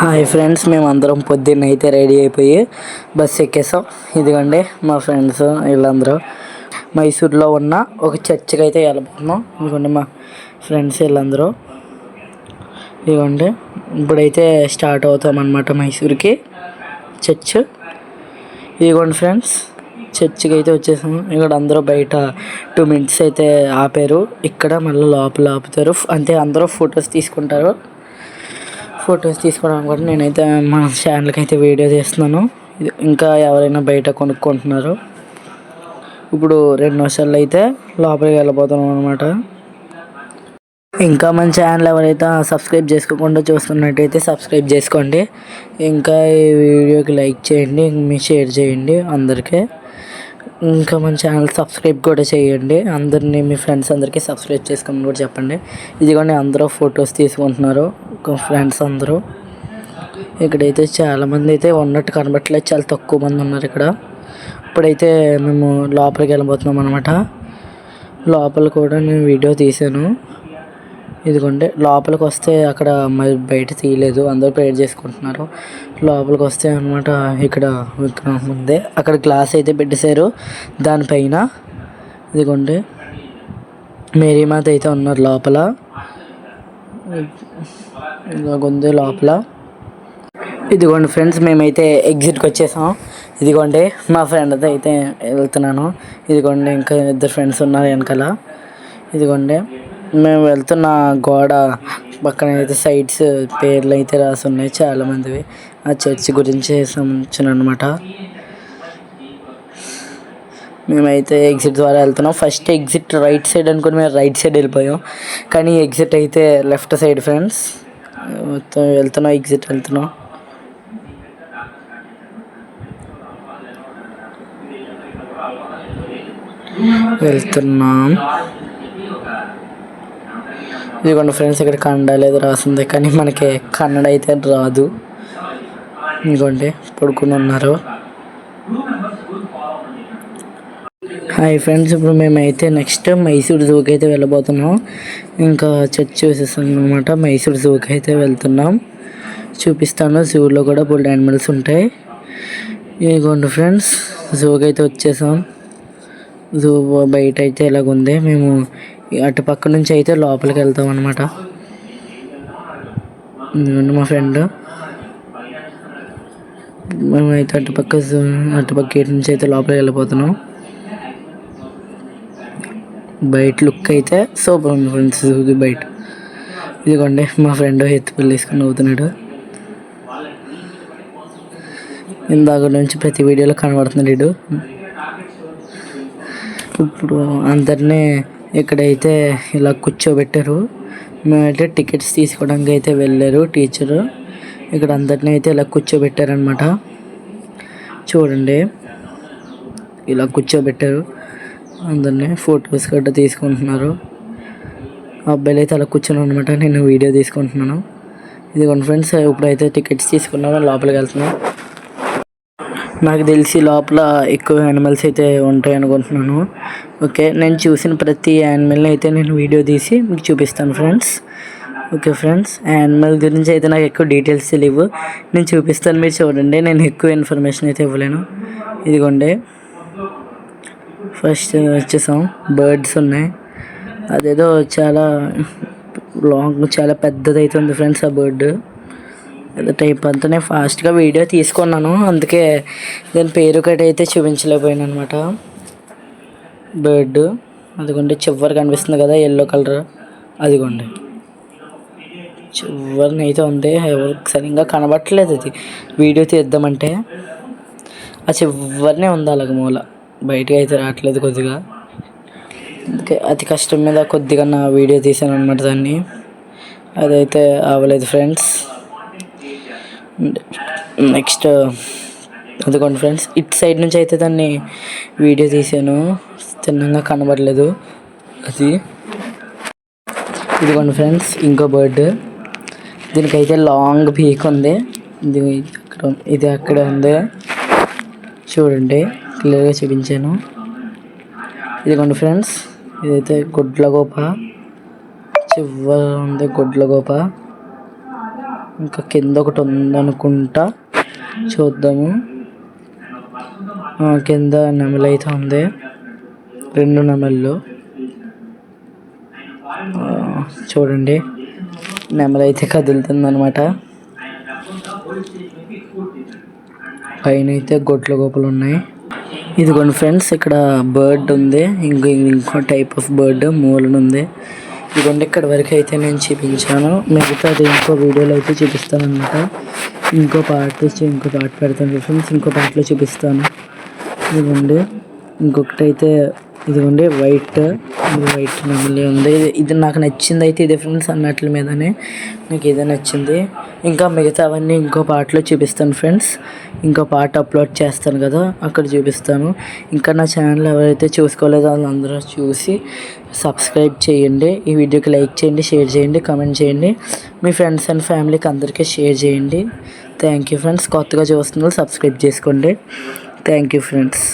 Hi friends, మేమందరం పొద్దున్న అయితే రెడీ అయిపోయి బస్సు ఎక్కేసాం. ఇదిగోండి మా ఫ్రెండ్స్ వీళ్ళందరూ మైసూర్లో ఉన్న ఒక చర్చికి అయితే వెళ్ళబోతున్నాం. ఇదిగోండి మా ఫ్రెండ్స్ వీళ్ళందరూ. ఇదిగోండి ఇప్పుడైతే స్టార్ట్ అవుతాం అన్నమాట మైసూర్కి చర్చ్. ఇదిగోండి ఫ్రెండ్స్, చర్చికి అయితే వచ్చేసాము. ఇక్కడ అందరూ బయట 2 minutes అయితే ఆపారు. ఇక్కడ మళ్ళీ లోపల ఆపుతారు, అంటే అందరూ ఫొటోస్ తీసుకుంటారు. ఫొటోస్ తీసుకోవడానికి కూడా నేనైతే మా ఛానల్కి అయితే వీడియో తీస్తున్నాను. ఇంకా ఎవరైనా బయట కొనుక్కుంటున్నారు. ఇప్పుడు 2 నిమిషాల్లో అయితే లోపలికి వెళ్ళిపోతున్నాం అనమాట. ఇంకా మన ఛానల్ ఎవరైతే సబ్స్క్రైబ్ చేసుకోకుండా చూస్తున్నట్టయితే సబ్స్క్రైబ్ చేసుకోండి. ఇంకా ఈ వీడియోకి లైక్ చేయండి, మీ షేర్ చేయండి అందరికీ. ఇంకా మన ఛానల్ సబ్స్క్రైబ్ కూడా చేయండి. అందరినీ మీ ఫ్రెండ్స్ అందరికీ సబ్స్క్రైబ్ చేసుకోమని కూడా చెప్పండి. ఇదిగోండి అందరూ ఫొటోస్ తీసుకుంటున్నారు ఫ్రెండ్స్ అందరూ. ఇక్కడైతే చాలామంది అయితే ఉన్నట్టు కనబట్టలేదు, చాలా తక్కువ మంది ఉన్నారు ఇక్కడ. ఇప్పుడైతే మేము లోపలికి వెళ్ళిపోతున్నాం అనమాట. లోపల కూడా నేను వీడియో తీసాను. ఇదిగోండి లోపలికి వస్తే అక్కడ మరి బయట తీయలేదు, అందరూ ప్రేయర్ చేసుకుంటున్నారు. లోపలికి వస్తే అనమాట ఇక్కడ విగ్రహం ఉంది, అక్కడ గ్లాస్ అయితే పెట్టేశారు దానిపైన. ఇదిగోండి మేరీమాత అయితే ఉన్నారు లోపల. ఇలాగుంది లోపల. ఇదిగోండి ఫ్రెండ్స్, మేమైతే ఎగ్జిట్కి వచ్చేసాం. ఇదిగోండి మా ఫ్రెండ్తో అయితే వెళ్తున్నాను. ఇదిగోండి ఇంకా 2 ఫ్రెండ్స్ ఉన్నారు వెనకాల. ఇదిగోండి మేము వెళ్తున్న గోడ పక్కన అయితే సైడ్స్ పేర్లు అయితే రాసి ఉన్నాయి చాలామందివి. ఆ చర్చ్ గురించి సంబంధించిన అనమాట. మేమైతే ఎగ్జిట్ ద్వారా వెళ్తున్నాం. ఫస్ట్ ఎగ్జిట్ రైట్ సైడ్ అనుకుని మేము రైట్ సైడ్ వెళ్ళిపోయాం, కానీ ఎగ్జిట్ అయితే లెఫ్ట్ సైడ్ ఫ్రెండ్స్. వెళ్తున్నాం, ఎగ్జిట్ వెళ్తున్నాం. ఇదిగోండి ఫ్రెండ్స్, ఇక్కడ కన్నడ లేదు రాసింది, కానీ మనకి కన్నడ అయితే రాదు. ఇదిగోండి పడుకుని ఉన్నారు. హాయ్ ఫ్రెండ్స్, ఇప్పుడు మేమైతే నెక్స్ట్ మైసూర్ జూకి అయితే వెళ్ళబోతున్నాం. ఇంకా చర్చ్ చూసేసాం అనమాట. మైసూర్ జూకి అయితే వెళ్తున్నాం, చూపిస్తాను. జూలో కూడా బోల్డ్ యానిమల్స్ ఉంటాయి. ఇదిగోండి ఫ్రెండ్స్, జూకి అయితే వచ్చేసాం. జూ బయట అయితే ఇలాగుంది. మేము అటు పక్క నుంచి అయితే లోపలికి వెళ్తాం అనమాట. మా ఫ్రెండ్ మేమైతే అటుపక్క గేట్ నుంచి అయితే లోపలికి వెళ్ళిపోతున్నాం. బయట లుక్ అయితే సూపర్ ఉంది ఫ్రెండ్స్ బయట. ఇదిగోండి మా ఫ్రెండ్ ఎత్తుపల్లి వేసుకుని నవ్వుతున్నాడు. ఇందాక నుంచి ప్రతి వీడియోలో కనబడుతున్నాడు వీడు. ఇప్పుడు అందరినీ ఇక్కడైతే ఇలా కూర్చోబెట్టారు. మేమైతే టికెట్స్ తీసుకోవడానికి అయితే వెళ్ళారు టీచరు. ఇక్కడ అందరినీ అయితే ఇలా కూర్చోబెట్టారనమాట. చూడండి ఇలా కూర్చోబెట్టారు అందరినీ. ఫొటోస్ గట్రా తీసుకుంటున్నారు. అబ్బాయిలు అయితే అలా కూర్చున్నాను అనమాట. నేను వీడియో తీసుకుంటున్నాను. ఇదిగోండి ఫ్రెండ్స్, ఇప్పుడైతే టికెట్స్ తీసుకున్నాము, లోపలికి వెళ్తున్నాం. నాకు తెలిసి లోపల ఎక్కువ యానిమల్స్ అయితే ఉంటాయి అనుకుంటున్నాను. ఓకే, నేను చూసిన ప్రతి యానిమల్ని అయితే నేను వీడియో తీసి మీకు చూపిస్తాను ఫ్రెండ్స్. ఓకే ఫ్రెండ్స్, యానిమల్ గురించి అయితే నాకు ఎక్కువ డీటెయిల్స్ తెలియవు, నేను చూపిస్తాను, మీరు చూడండి. నేను ఎక్కువ ఇన్ఫర్మేషన్ అయితే ఇవ్వలేను. ఇదిగోండి ఫస్ట్ వచ్చేసాం. బర్డ్స్ ఉన్నాయి. అదేదో చాలా లాంగ్, చాలా పెద్దది అయితే ఉంది ఫ్రెండ్స్ ఆ బర్డ్. అదే టైప్ అంతా నేను ఫాస్ట్గా వీడియో తీసుకున్నాను, అందుకే దాని పేరు కట్టి అయితే చూపించలేకపోయాను అనమాట. బర్డ్ అదిగోండి చివరి కనిపిస్తుంది కదా ఎల్లో కలర్, అదిగోండి చివరిని అయితే ఉంది. ఎవరికి సరిగ్గా కనబట్టలేదు అది వీడియో తీద్దామంటే. ఆ చివరినే ఉంది అలాగ మూల, బయటకి అయితే రావట్లేదు కొద్దిగా. అందుకే అతి కష్టం మీద కొద్దిగా నా వీడియో తీసాను అనమాట దాన్ని. అదైతే అవ్వలేదు ఫ్రెండ్స్. నెక్స్ట్ అదిగోండి ఫ్రెండ్స్, ఇటు సైడ్ నుంచి అయితే దాన్ని వీడియో తీసాను, తిన్నంగా కనబడలేదు అది. ఇదిగోండి ఫ్రెండ్స్ ఇంకో బర్డ్. దీనికైతే లాంగ్ పీక్ ఉంది. ఇది అక్కడ ఉంది చూడండి, క్లియర్గా చూపించాను. ఇదిగోండి ఫ్రెండ్స్, ఇదైతే గుడ్లగూప. చివర ఉంది గుడ్లగూప. ఇంకా కింద ఒకటి ఉందనుకుంటా, చూద్దాము. కింద నెమలి అయితే ఉంది, 2 నెమళ్ళు. చూడండి, నెమలి అయితే కదులుతుంది అనమాట. పైన అయితే గొడ్ల గోపులు ఉన్నాయి. ఇదిగోండి ఫ్రెండ్స్, ఇక్కడ బర్డ్ ఉంది, ఇంకో టైప్ ఆఫ్ బర్డ్ మూలన ఉంది. ఇదిగోండి, ఇక్కడ వరకు అయితే నేను చూపించాను. మిగతాది ఇంకో వీడియోలో అయితే చూపిస్తాను అనమాట. ఇంకో పార్ట్ పెడతాను ఫ్రెండ్స్, ఇంకో పార్ట్లో చూపిస్తాను. ఇదిగోండి, ఇంకొకటి అయితే ఇదిగోండి వైట్ నెమలి ఉంది. ఇది నాకు నచ్చింది అయితే ఇదే ఫ్రెండ్స్, అన్నట్ల మీదనే నాకు ఇదే నచ్చింది. ఇంకా మిగతావన్నీ ఇంకో పార్ట్లో చూపిస్తాను ఫ్రెండ్స్. ఇంకో పార్ట్ అప్లోడ్ చేస్తాను కదా, అక్కడ చూపిస్తాను. ఇంకా నా ఛానల్ ఎవరైతే చూసుకోలేదో వాళ్ళందరూ చూసి సబ్స్క్రైబ్ చేయండి. ఈ వీడియోకి లైక్ చేయండి, షేర్ చేయండి, కామెంట్ చేయండి. మీ ఫ్రెండ్స్ అండ్ ఫ్యామిలీకి అందరికీ షేర్ చేయండి. Thank you friends. కొత్తగా చూస్తున్నారు, సబ్స్క్రైబ్ చేసుకోండి. Thank you friends.